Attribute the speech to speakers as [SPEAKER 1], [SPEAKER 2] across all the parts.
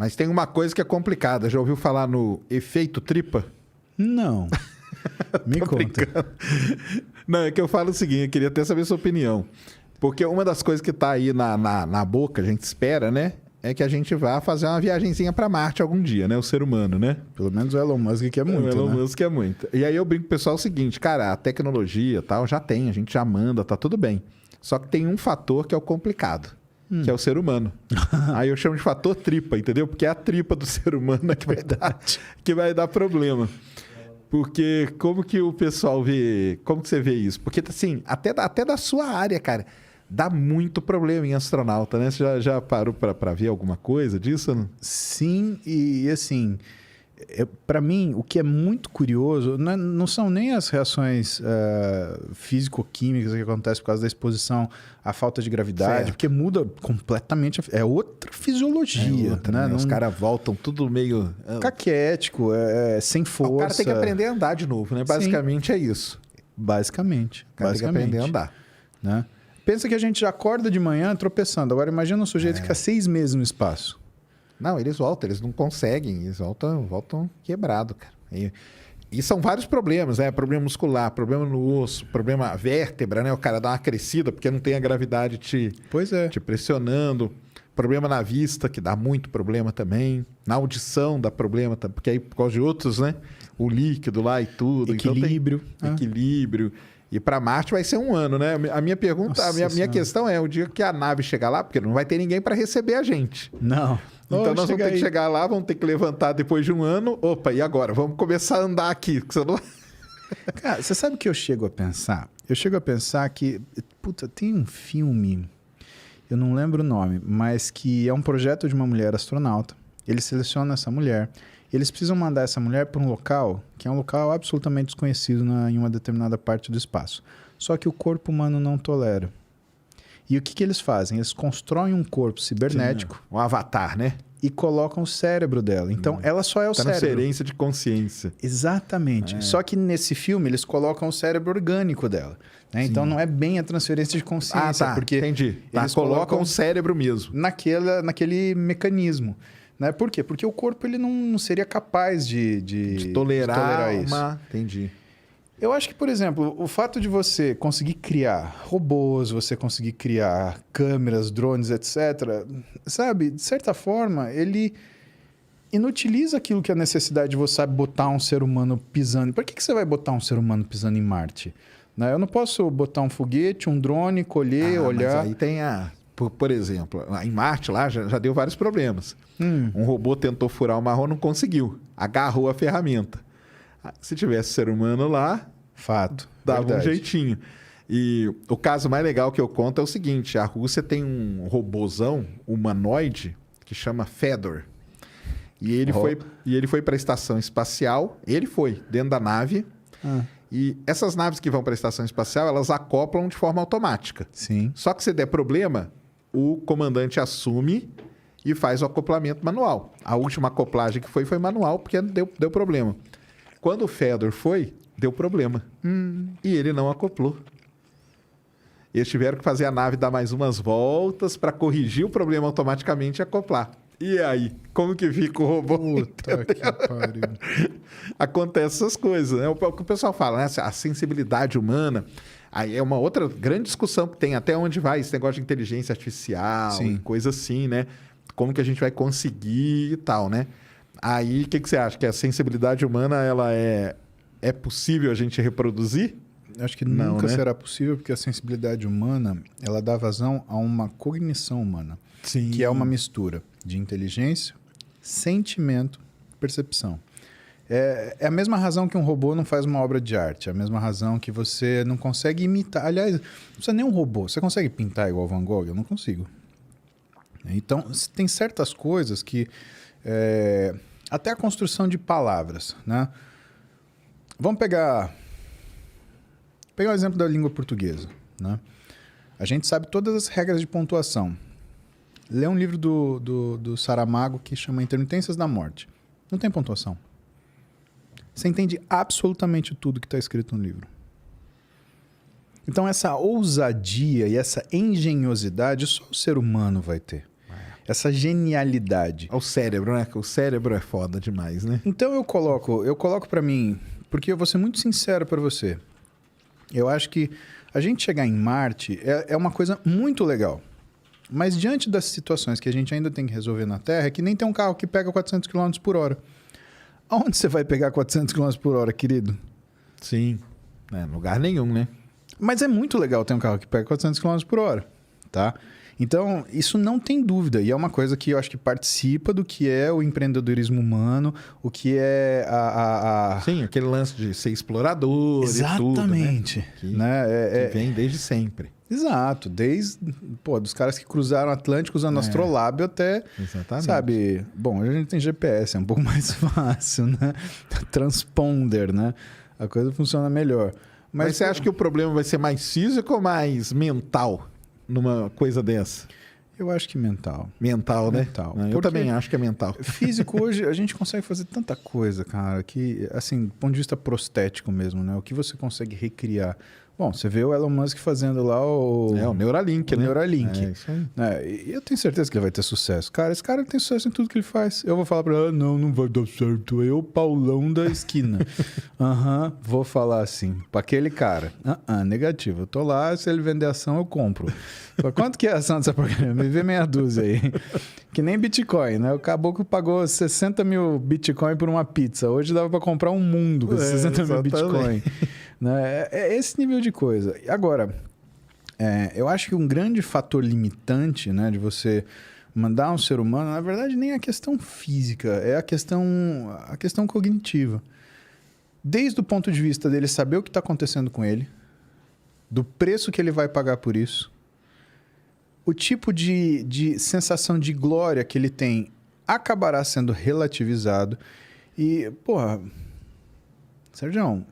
[SPEAKER 1] Mas tem uma coisa que é complicada. Já ouviu falar no efeito tripa?
[SPEAKER 2] Não. Me
[SPEAKER 1] Tô
[SPEAKER 2] conta.
[SPEAKER 1] brincando. Não, é que eu falo o seguinte, eu queria até saber a sua opinião. Porque uma das coisas que tá aí na boca, a gente espera, né? É que a gente vá fazer uma viagenzinha para Marte algum dia, né? O ser humano, né?
[SPEAKER 2] Pelo menos o Elon Musk quer muito,
[SPEAKER 1] O Elon
[SPEAKER 2] né?
[SPEAKER 1] Musk é muito. E aí eu brinco com o pessoal o seguinte, cara, a tecnologia e tal já tem, a gente já manda, tá tudo bem. Só que tem um fator que é o complicado, que é o ser humano. Aí eu chamo de fator tripa, entendeu? Porque é a tripa do ser humano que vai dar problema. Porque como que o pessoal vê... Como que você vê isso? Porque, assim, até da sua área, cara, dá muito problema em astronauta, né? Você já parou para ver alguma coisa disso? Não?
[SPEAKER 2] Sim, e assim, para mim, o que é muito curioso não são nem as reações físico-químicas que acontecem por causa da exposição à falta de gravidade,
[SPEAKER 1] Certo.
[SPEAKER 2] porque muda completamente, é outra fisiologia,
[SPEAKER 1] Outra, né? Os caras voltam tudo meio...
[SPEAKER 2] caquético, sem força.
[SPEAKER 1] O cara tem que aprender a andar de novo, né? Basicamente é isso.
[SPEAKER 2] Basicamente.
[SPEAKER 1] O cara tem que aprender a andar.
[SPEAKER 2] Né? Pensa que a gente já acorda de manhã tropeçando. Agora imagina um sujeito que fica 6 meses no espaço.
[SPEAKER 1] Não, eles voltam, eles não conseguem, eles voltam quebrado, cara. E são vários problemas, né? Problema muscular, problema no osso, problema vértebra, né? O cara dá uma crescida porque não tem a gravidade te pressionando. Problema na vista, que dá muito problema também. Na audição dá problema, porque aí por causa de outros, né? O líquido lá e tudo.
[SPEAKER 2] Equilíbrio.
[SPEAKER 1] Então tem equilíbrio. E para Marte vai ser 1 ano, né? A minha pergunta, a minha questão é o dia que a nave chegar lá, porque não vai ter ninguém para receber a gente.
[SPEAKER 2] Não.
[SPEAKER 1] Então nós vamos ter que chegar lá, vamos ter que levantar depois de 1 ano. Opa, e agora? Vamos começar a andar aqui.
[SPEAKER 2] Cara, você sabe o que eu chego a pensar? Eu chego a pensar que, puta, tem um filme, eu não lembro o nome, mas que é um projeto de uma mulher astronauta. Eles selecionam essa mulher. Eles precisam mandar essa mulher para um local que é um local absolutamente desconhecido em uma determinada parte do espaço. Só que o corpo humano não tolera. E o que eles fazem? Eles constroem um corpo cibernético.
[SPEAKER 1] Sim, um avatar, né?
[SPEAKER 2] E colocam o cérebro dela. Então, ela só é o cérebro.
[SPEAKER 1] Transferência de consciência.
[SPEAKER 2] Exatamente. Só que nesse filme, eles colocam o cérebro orgânico dela. Né? Então, não é bem a transferência de consciência. Porque
[SPEAKER 1] entendi.
[SPEAKER 2] Eles
[SPEAKER 1] colocam o cérebro mesmo.
[SPEAKER 2] Naquele mecanismo. Né? Por quê? Porque o corpo ele não seria capaz de
[SPEAKER 1] tolerar
[SPEAKER 2] isso.
[SPEAKER 1] Entendi.
[SPEAKER 2] Eu acho que, por exemplo, o fato de você conseguir criar robôs, você conseguir criar câmeras, drones, etc., sabe? De certa forma, ele inutiliza aquilo que é a necessidade de você botar um ser humano pisando. Por que você vai botar um ser humano pisando em Marte? Né? Eu não posso botar um foguete, um drone, colher, olhar...
[SPEAKER 1] Mas aí tem Por exemplo, em Marte lá já deu vários problemas. Um robô tentou furar o marrom, não conseguiu. Agarrou a ferramenta. Se tivesse ser humano lá, dava um jeitinho. E o caso mais legal que eu conto é o seguinte: a Rússia tem um robôzão humanoide que chama Fedor. E ele foi para a estação espacial. Ele foi dentro da nave. E essas naves que vão para a estação espacial, elas acoplam de forma automática.
[SPEAKER 2] Sim.
[SPEAKER 1] Só que se der problema, o comandante assume e faz o acoplamento manual. A última acoplagem que foi manual, porque deu problema. Quando o Fedor deu problema. E ele não acoplou. Eles tiveram que fazer a nave dar mais umas voltas para corrigir o problema automaticamente e acoplar. E aí? Como que fica o robô?
[SPEAKER 2] Puta que pariu.
[SPEAKER 1] Acontece essas coisas, né? O que o pessoal fala, né? A sensibilidade humana... Aí é uma outra grande discussão que tem até onde vai esse negócio de inteligência artificial e coisa assim, né? Como que a gente vai conseguir e tal, né? Aí, o que você acha? Que a sensibilidade humana, ela é possível a gente reproduzir?
[SPEAKER 2] Acho que nunca será possível, porque a sensibilidade humana, ela dá vazão a uma cognição humana.
[SPEAKER 1] Sim.
[SPEAKER 2] Que é uma mistura de inteligência, sentimento, percepção. É a mesma razão que um robô não faz uma obra de arte. É a mesma razão que você não consegue imitar. Aliás, não precisa nem um robô. Você consegue pintar igual Van Gogh? Eu não consigo. Então, tem certas coisas que... até a construção de palavras, né? Vamos pegar o exemplo da língua portuguesa, né? A gente sabe todas as regras de pontuação. Lê um livro do Saramago que chama Intermitências da Morte. Não tem pontuação. Você entende absolutamente tudo que está escrito no livro. Então, essa ousadia e essa engenhosidade só o ser humano vai ter. essa genialidade.
[SPEAKER 1] O cérebro, né? O cérebro é foda demais, né?
[SPEAKER 2] Então eu coloco para mim, porque eu vou ser muito sincero para você. Eu acho que a gente chegar em Marte é uma coisa muito legal. Mas diante das situações que a gente ainda tem que resolver na Terra, é que nem tem um carro que pega 400 km por hora. Aonde você vai pegar 400 km por hora, querido?
[SPEAKER 1] Sim. Lugar nenhum, né?
[SPEAKER 2] Mas é muito legal ter um carro que pega 400 km por hora, tá? Então, isso não tem dúvida. E é uma coisa que eu acho que participa do que é o empreendedorismo humano, o que é
[SPEAKER 1] Sim, aquele lance de ser explorador.
[SPEAKER 2] Exatamente.
[SPEAKER 1] E tudo,
[SPEAKER 2] né?
[SPEAKER 1] Que vem desde sempre.
[SPEAKER 2] Exato. Desde dos caras que cruzaram o Atlântico usando astrolábio até...
[SPEAKER 1] Exatamente.
[SPEAKER 2] Sabe? Bom, a gente tem GPS, é um pouco mais fácil, né? Transponder, né? A coisa funciona melhor.
[SPEAKER 1] Mas você acha que o problema vai ser mais físico ou mais mental numa coisa dessa?
[SPEAKER 2] Eu acho que mental.
[SPEAKER 1] Mental, né?
[SPEAKER 2] Mental.
[SPEAKER 1] Eu também acho que é mental.
[SPEAKER 2] Físico, hoje, a gente consegue fazer tanta coisa, cara, que, assim, do ponto de vista prostético mesmo, né? O que você consegue recriar. Bom, você vê o Elon Musk fazendo lá o
[SPEAKER 1] Neuralink, né?
[SPEAKER 2] Neuralink.
[SPEAKER 1] É isso aí.
[SPEAKER 2] E eu tenho certeza que ele vai ter sucesso. Cara, esse cara tem sucesso em tudo que ele faz. Eu vou falar pra ele, não vai dar certo. Eu, Paulão da esquina. Vou falar assim, pra aquele cara. Negativo. Eu tô lá, se ele vender ação, eu compro. Quanto que é a ação dessa porcaria? Me vê meia dúzia aí. Que nem Bitcoin, né? O caboclo pagou 60 mil Bitcoin por uma pizza. Hoje dava pra comprar um mundo com 60 mil Bitcoin. Né? É esse nível de coisa. Agora, eu acho que um grande fator limitante, né, de você mandar um ser humano, na verdade, nem a questão física, é a questão cognitiva. Desde o ponto de vista dele saber o que está acontecendo com ele, do preço que ele vai pagar por isso, o tipo de sensação de glória que ele tem acabará sendo relativizado. E, Sergião,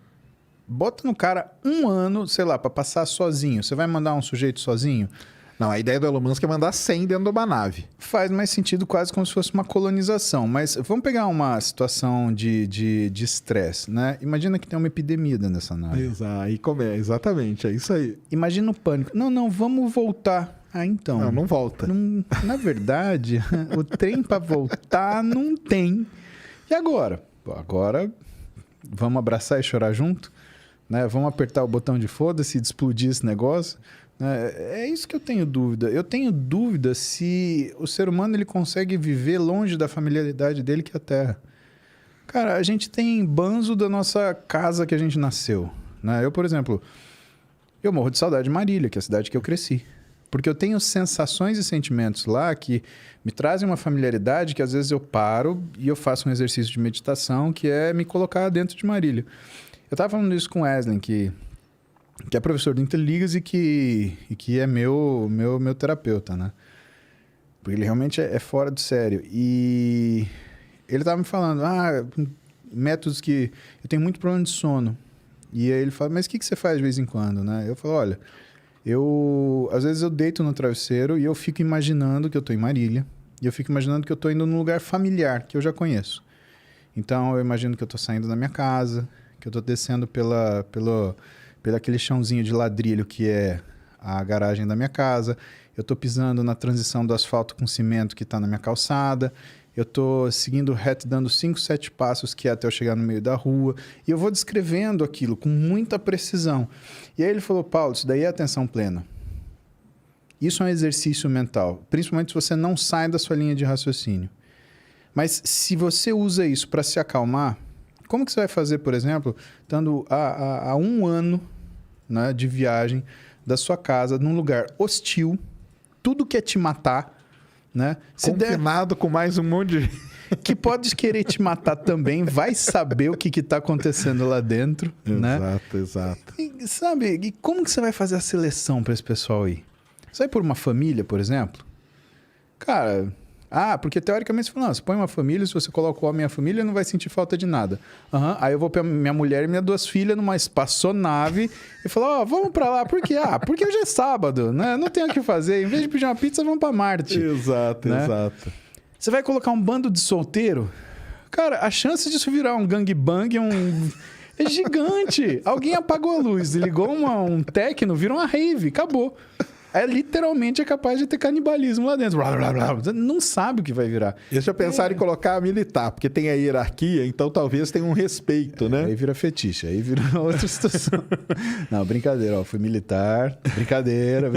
[SPEAKER 2] bota no cara 1 ano, sei lá, para passar sozinho. Você vai mandar um sujeito sozinho?
[SPEAKER 1] Não, a ideia do Elon Musk é mandar 100 dentro de uma nave.
[SPEAKER 2] Faz mais sentido quase como se fosse uma colonização. Mas vamos pegar uma situação de estresse, né? Imagina que tem uma epidemia dentro dessa nave.
[SPEAKER 1] Exatamente, é isso aí.
[SPEAKER 2] Imagina o pânico. Não, vamos voltar. Então.
[SPEAKER 1] Não volta.
[SPEAKER 2] Na verdade, o trem para voltar não tem. E agora? Agora, vamos abraçar e chorar junto? Né? Vamos apertar o botão de foda-se e explodir esse negócio? É isso que eu tenho dúvida. Eu tenho dúvida se o ser humano ele consegue viver longe da familiaridade dele, que é a Terra. Cara, a gente tem banzo da nossa casa que a gente nasceu. Né? Eu, por exemplo, eu morro de saudade de Marília, que é a cidade que eu cresci. Porque eu tenho sensações e sentimentos lá que me trazem uma familiaridade que às vezes eu paro e eu faço um exercício de meditação que é me colocar dentro de Marília. Eu estava falando isso com o Wesley, que é professor do Interligas e que é meu terapeuta, né? Porque ele realmente é fora do sério. E ele estava me falando, métodos que... Eu tenho muito problema de sono. E aí ele fala, mas o que você faz de vez em quando, né? Eu falo, olha... às vezes eu deito no travesseiro e eu fico imaginando que eu estou em Marília. E eu fico imaginando que eu estou indo num lugar familiar, que eu já conheço. Então, eu imagino que eu estou saindo da minha casa, que eu estou descendo pelo aquele chãozinho de ladrilho que é a garagem da minha casa. Eu estou pisando na transição do asfalto com cimento que está na minha calçada. Eu estou seguindo reto, dando 5, 7 passos que é até eu chegar no meio da rua. E eu vou descrevendo aquilo com muita precisão. E aí ele falou, Paulo, isso daí é atenção plena. Isso é um exercício mental, principalmente se você não sai da sua linha de raciocínio. Mas se você usa isso para se acalmar, como que você vai fazer, por exemplo, estando a 1 ano, né, de viagem da sua casa, num lugar hostil, tudo quer te matar, né?
[SPEAKER 1] Confinado com mais um monte de...
[SPEAKER 2] que pode querer te matar também, vai saber o que está acontecendo lá dentro, né?
[SPEAKER 1] Exato.
[SPEAKER 2] E, sabe, e como que você vai fazer a seleção para esse pessoal aí? Você vai por uma família, por exemplo? Cara, porque teoricamente você fala, não, você põe uma família, se você coloca o homem e a família, não vai sentir falta de nada. Aí eu vou pra minha mulher e minhas 2 filhas numa espaçonave e falo, vamos pra lá, por quê? Porque hoje é sábado, né? Não tem o que fazer. Em vez de pedir uma pizza, vamos pra Marte.
[SPEAKER 1] Exato.
[SPEAKER 2] Você vai colocar um bando de solteiro? Cara, a chance disso virar um gangbang é gigante. Alguém apagou a luz, ligou um techno, virou uma rave, acabou. literalmente capaz de ter canibalismo lá dentro. Blá, blá, blá. Você não sabe o que vai virar.
[SPEAKER 1] Eles já pensaram em colocar militar, porque tem a hierarquia, então talvez tenha um respeito, né?
[SPEAKER 2] Aí vira fetiche, aí vira outra situação. Não, brincadeira, ó, fui militar. Brincadeira.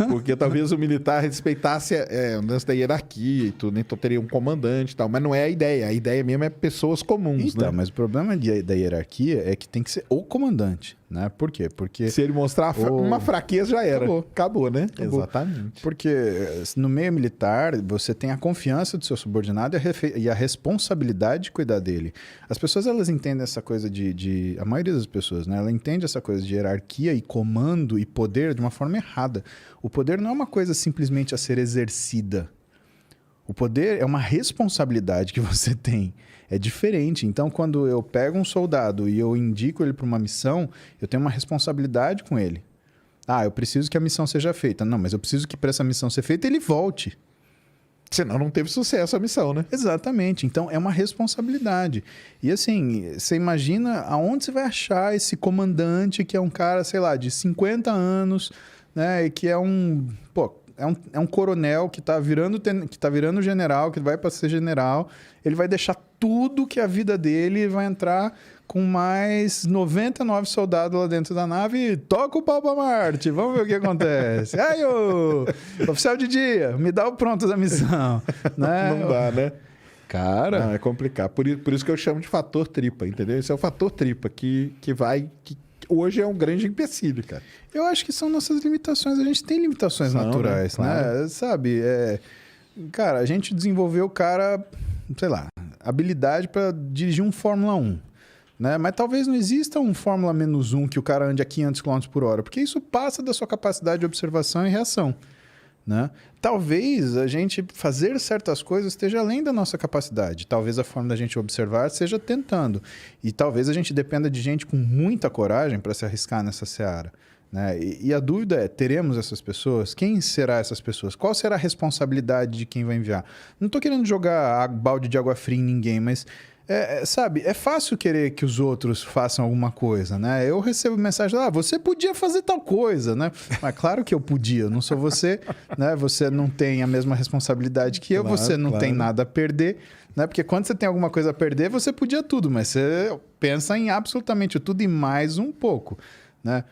[SPEAKER 1] Porque talvez o militar respeitasse o lance da hierarquia e tudo, então teria um comandante e tal, mas não é a ideia. A ideia mesmo é pessoas comuns,
[SPEAKER 2] então,
[SPEAKER 1] né?
[SPEAKER 2] mas o problema da hierarquia é que tem que ser o comandante, né? Por quê? Porque
[SPEAKER 1] se ele mostrar uma fraqueza, já era. Acabou, né?
[SPEAKER 2] Acabou.
[SPEAKER 1] Exatamente.
[SPEAKER 2] Porque no meio militar, você tem a confiança do seu subordinado e a responsabilidade de cuidar dele. As pessoas, elas entendem essa coisa a maioria das pessoas, né? Ela entende essa coisa de hierarquia e comando e poder de uma forma errada. O poder não é uma coisa simplesmente a ser exercida. O poder é uma responsabilidade que você tem. É diferente. Então, quando eu pego um soldado e eu indico ele para uma missão, eu tenho uma responsabilidade com ele. Eu preciso que a missão seja feita. Não, mas eu preciso que para essa missão ser feita, ele volte.
[SPEAKER 1] Senão não teve sucesso a missão, né?
[SPEAKER 2] Exatamente. Então, é uma responsabilidade. E assim, você imagina aonde você vai achar esse comandante que é um cara, sei lá, de 50 anos, né? E que é um coronel que tá virando general, que vai para ser general. Ele vai deixar tudo que a vida dele e vai entrar com mais 99 soldados lá dentro da nave e toca o pau pra Marte. Vamos ver o que acontece. Aí, ô, oficial de dia, me dá o pronto da missão. Né?
[SPEAKER 1] Não dá, né?
[SPEAKER 2] Cara...
[SPEAKER 1] Não, é complicado. Por isso que eu chamo de fator tripa, entendeu? Esse é o fator tripa que hoje é um grande empecilho, cara.
[SPEAKER 2] Eu acho que são nossas limitações. A gente tem limitações naturais, né?
[SPEAKER 1] Claro.
[SPEAKER 2] Sabe? Cara, a gente desenvolveu sei lá, habilidade para dirigir um Fórmula 1. Né? Mas talvez não exista um Fórmula -1 que o cara ande a 500 km por hora, porque isso passa da sua capacidade de observação e reação. Né? Talvez a gente fazer certas coisas esteja além da nossa capacidade. Talvez a forma da gente observar seja tentando. E talvez a gente dependa de gente com muita coragem para se arriscar nessa seara. Né? E a dúvida é, teremos essas pessoas? Quem será essas pessoas? Qual será a responsabilidade de quem vai enviar? Não estou querendo jogar balde de água fria em ninguém, mas... sabe, é fácil querer que os outros façam alguma coisa, né? Eu recebo mensagem lá, você podia fazer tal coisa, né? Mas claro que eu podia, eu não sou você, né? Você não tem a mesma responsabilidade que eu, você não tem nada a perder, né? Porque quando você tem alguma coisa a perder, você podia tudo, mas você pensa em absolutamente tudo e mais um pouco. Né?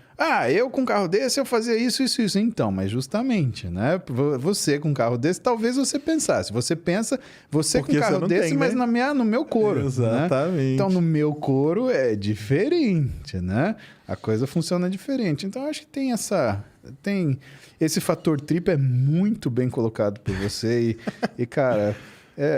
[SPEAKER 2] Eu com um carro desse eu fazia isso. Então, mas justamente, né? Você com um carro desse, talvez você pensasse. Você pensa, você porque com um carro desse, tem, mas né? no meu couro.
[SPEAKER 1] Exatamente.
[SPEAKER 2] Né? Então, no meu couro é diferente, né? A coisa funciona diferente. Então, eu acho que tem esse fator tripa é muito bem colocado por você e cara...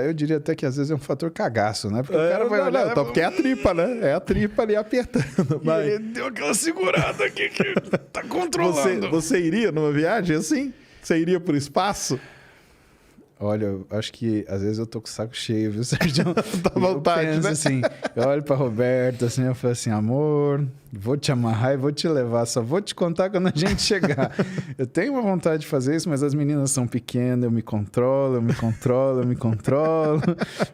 [SPEAKER 2] eu diria até que às vezes é um fator cagaço, né? Porque o cara vai olhar...
[SPEAKER 1] Não, porque é a tripa, né? É a tripa ali apertando.
[SPEAKER 2] Mas... Ele deu aquela segurada aqui que tá controlando.
[SPEAKER 1] Você iria numa viagem assim? Você iria pro espaço?
[SPEAKER 2] Olha, eu acho que às vezes eu tô com o saco cheio, viu, Sérgio?
[SPEAKER 1] Dá vontade,
[SPEAKER 2] eu penso,
[SPEAKER 1] né?
[SPEAKER 2] Assim, eu olho pra Roberta, assim, eu falo assim, amor, vou te amarrar e vou te levar, só vou te contar quando a gente chegar. Eu tenho uma vontade de fazer isso, mas as meninas são pequenas, eu me controlo,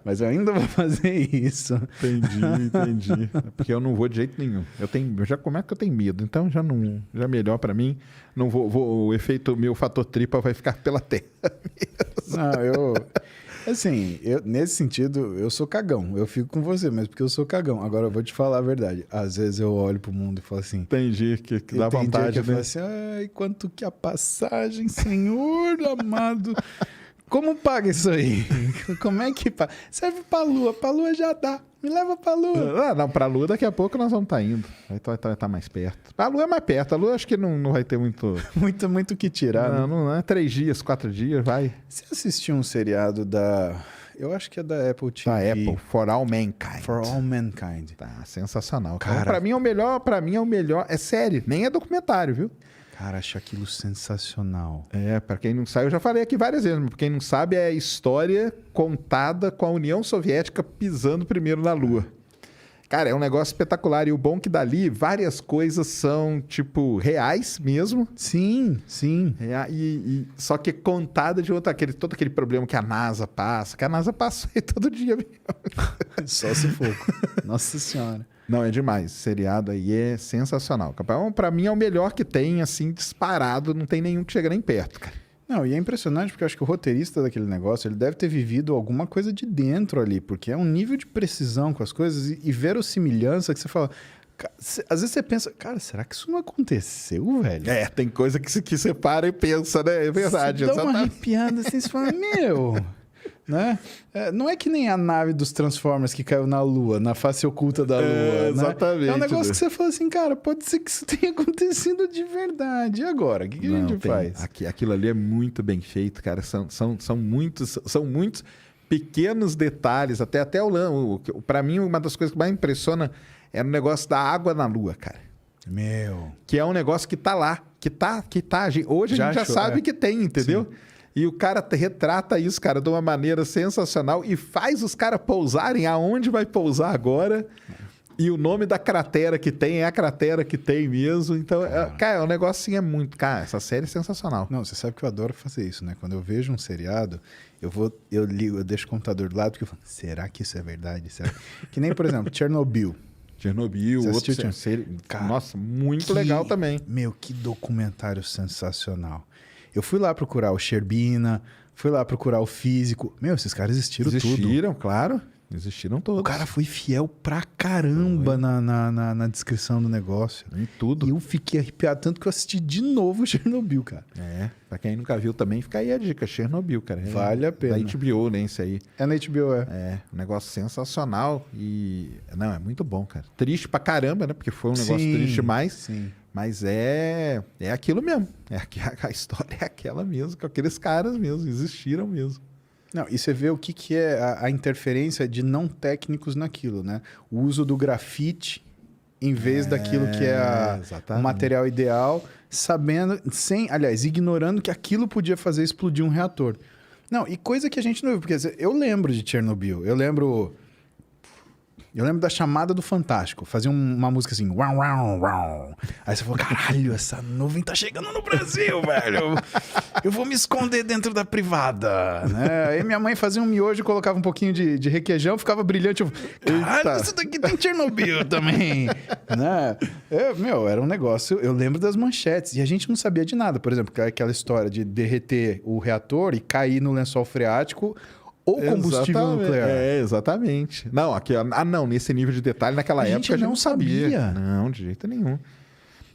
[SPEAKER 2] mas eu ainda vou fazer isso.
[SPEAKER 1] Entendi. Porque eu não vou de jeito nenhum. Eu já começo que eu tenho medo, então já melhor pra mim. Não vou, o efeito, meu fator tripa vai ficar pela terra mesmo.
[SPEAKER 2] Não, nesse sentido, eu sou cagão. Eu fico com você, mas porque eu sou cagão. Agora, eu vou te falar a verdade. Às vezes eu olho pro mundo e falo assim...
[SPEAKER 1] Entendi, que dá vontade,
[SPEAKER 2] eu falo assim, ai, quanto que a passagem, Senhor amado... Como paga isso aí? Como é que paga? Serve pra Lua. Pra Lua já dá. Me leva pra Lua.
[SPEAKER 1] Não, pra Lua daqui a pouco nós vamos estar indo. Vai estar mais perto. A Lua é mais perto. A Lua acho que não vai ter muito...
[SPEAKER 2] muito que tirar, né?
[SPEAKER 1] Não é 3 dias, 4 dias, vai.
[SPEAKER 2] Você assistiu um seriado eu acho que é da Apple TV.
[SPEAKER 1] Da Apple, For All Mankind.
[SPEAKER 2] For All Mankind.
[SPEAKER 1] Tá, sensacional.
[SPEAKER 2] Cara,
[SPEAKER 1] pra mim é o melhor. É série, nem é documentário, viu?
[SPEAKER 2] Cara, acho aquilo sensacional.
[SPEAKER 1] Pra quem não sabe, eu já falei aqui várias vezes, mas pra quem não sabe, é a história contada com a União Soviética pisando primeiro na Lua. Cara, é um negócio espetacular. E o bom que dali, várias coisas são, tipo, reais mesmo.
[SPEAKER 2] Sim.
[SPEAKER 1] Só que contada de todo aquele problema que a NASA passa. Que a NASA passa aí todo dia mesmo.
[SPEAKER 2] Só se for. Nossa Senhora.
[SPEAKER 1] Não, é demais. Esse seriado aí é sensacional. Pra mim é o melhor que tem, assim, disparado. Não tem nenhum que chega nem perto, cara.
[SPEAKER 2] Não, e é impressionante porque eu acho que o roteirista daquele negócio, ele deve ter vivido alguma coisa de dentro ali, porque é um nível de precisão com as coisas e verossimilhança que você fala... Às vezes você pensa, cara, será que isso não aconteceu, velho?
[SPEAKER 1] É, tem coisa que você para e pensa, né? É verdade.
[SPEAKER 2] Você dá uma arrepiada assim, você fala, meu... Né? Não é que nem a nave dos Transformers que caiu na Lua, na face oculta da Lua. Né?
[SPEAKER 1] Exatamente.
[SPEAKER 2] É um negócio que você fala assim, cara, pode ser que isso tenha acontecido de verdade. E agora? O que a gente faz?
[SPEAKER 1] Aquilo ali é muito bem feito, cara. São muitos pequenos detalhes. Até para mim, uma das coisas que mais impressiona é o negócio da água na Lua, cara.
[SPEAKER 2] Meu.
[SPEAKER 1] Que é um negócio que tá lá. Que tá. Hoje a gente já sabe que tem, entendeu? Sim. E o cara retrata isso, cara, de uma maneira sensacional e faz os caras pousarem aonde vai pousar agora. E o nome da cratera que tem é a cratera que tem mesmo. Então, cara, o negócio assim é muito... Cara, essa série é sensacional.
[SPEAKER 2] Não, você sabe que eu adoro fazer isso, né? Quando eu vejo um seriado, eu ligo, eu deixo o computador do lado porque eu falo, será que isso é verdade? Será? Que nem, por exemplo, Chernobyl.
[SPEAKER 1] Outro série... Nossa, muito legal também.
[SPEAKER 2] Meu, que documentário sensacional. Eu fui lá procurar o Sherbina, fui lá procurar o físico. Meu, esses caras tudo.
[SPEAKER 1] Existiram, claro. Existiram todos.
[SPEAKER 2] O cara foi fiel pra caramba na descrição do negócio.
[SPEAKER 1] Em tudo.
[SPEAKER 2] E eu fiquei arrepiado tanto que eu assisti de novo Chernobyl, cara.
[SPEAKER 1] Pra quem nunca viu também, fica aí a dica. Chernobyl, cara.
[SPEAKER 2] Vale a pena.
[SPEAKER 1] Da HBO, né, esse aí.
[SPEAKER 2] É na HBO,
[SPEAKER 1] um negócio sensacional e... Não, é muito bom, cara. Triste pra caramba, né? Porque foi um negócio triste demais.
[SPEAKER 2] Sim.
[SPEAKER 1] Mas é aquilo mesmo. A história é aquela mesmo, com aqueles caras mesmo, existiram mesmo.
[SPEAKER 2] Não, e você vê o que é a interferência de não técnicos naquilo, né? O uso do grafite em vez daquilo que é o material ideal, ignorando que aquilo podia fazer explodir um reator. Não, e coisa que a gente não viu, porque eu lembro de Chernobyl, eu lembro da chamada do Fantástico. Fazia uma música assim... Uau, uau, uau. Aí você falou, caralho, essa nuvem tá chegando no Brasil, velho. Eu vou me esconder dentro da privada. Né? Aí minha mãe fazia um miojo, colocava um pouquinho de requeijão, ficava brilhante. Eu, caralho, isso daqui tem Chernobyl também. Né? Era um negócio... Eu lembro das manchetes. E a gente não sabia de nada. Por exemplo, aquela história de derreter o reator e cair no lençol freático... Ou combustível nuclear.
[SPEAKER 1] Exatamente. Não, nesse nível de detalhe, naquela época a gente não sabia. Não, de jeito nenhum.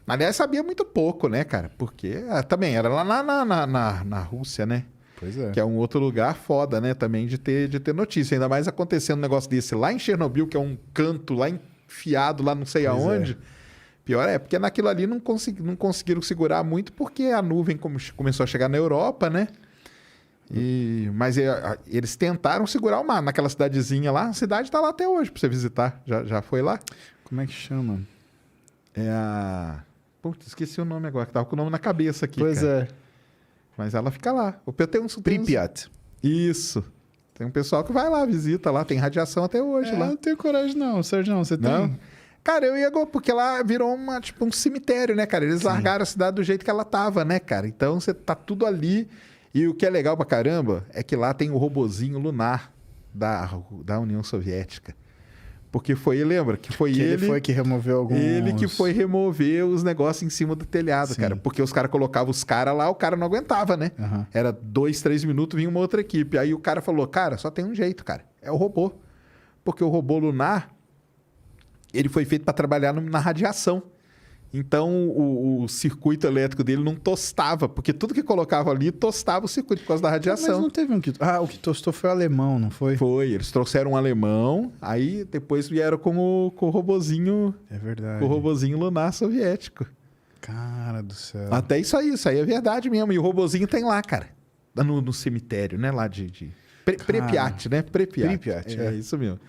[SPEAKER 1] Aliás, sabia muito pouco, né, cara? Porque também era lá na Rússia, né?
[SPEAKER 2] Pois é.
[SPEAKER 1] Que é um outro lugar foda, né, também de ter notícia. Ainda mais acontecendo um negócio desse lá em Chernobyl, que é um canto lá enfiado, lá não sei aonde. Pior porque naquilo ali não conseguiram segurar muito, porque a nuvem começou a chegar na Europa, né? Mas eles tentaram segurar o mar naquela cidadezinha lá. A cidade tá lá até hoje pra você visitar. Já foi lá?
[SPEAKER 2] Como é que chama?
[SPEAKER 1] Putz, esqueci o nome agora, que tava com o nome na cabeça aqui.
[SPEAKER 2] Pois
[SPEAKER 1] cara. Mas ela fica lá.
[SPEAKER 2] Pripyat.
[SPEAKER 1] Isso. Tem um pessoal que vai lá, visita lá. Tem radiação até hoje lá.
[SPEAKER 2] Eu não tenho coragem não, Sérgio. Você
[SPEAKER 1] não?
[SPEAKER 2] Tem?
[SPEAKER 1] Cara, eu ia... Porque lá virou um cemitério, né, cara? Eles largaram a cidade do jeito que ela tava, né, cara? Então, você tá tudo ali... E o que é legal pra caramba é que lá tem o robozinho lunar da União Soviética. Porque lembra? Que ele
[SPEAKER 2] foi que removeu alguns...
[SPEAKER 1] Ele que foi remover os negócios em cima do telhado, cara. Porque os caras colocavam os caras lá, o cara não aguentava, né?
[SPEAKER 2] Uhum.
[SPEAKER 1] Era 2, 3 minutos, vinha uma outra equipe. Aí o cara falou, cara, só tem um jeito, cara. É o robô. Porque o robô lunar, ele foi feito para trabalhar na radiação. Então, o circuito elétrico dele não tostava, porque tudo que colocava ali tostava o circuito por causa da radiação.
[SPEAKER 2] Mas não teve um que... o que tostou foi o alemão, não foi?
[SPEAKER 1] Foi, eles trouxeram um alemão, aí depois vieram com o robozinho...
[SPEAKER 2] É verdade.
[SPEAKER 1] Com o robozinho lunar soviético.
[SPEAKER 2] Cara do céu.
[SPEAKER 1] Até isso aí é verdade mesmo. E o robozinho tem lá, cara, no cemitério, né? Lá de Pripyat, né?
[SPEAKER 2] Pripyat,
[SPEAKER 1] é isso mesmo.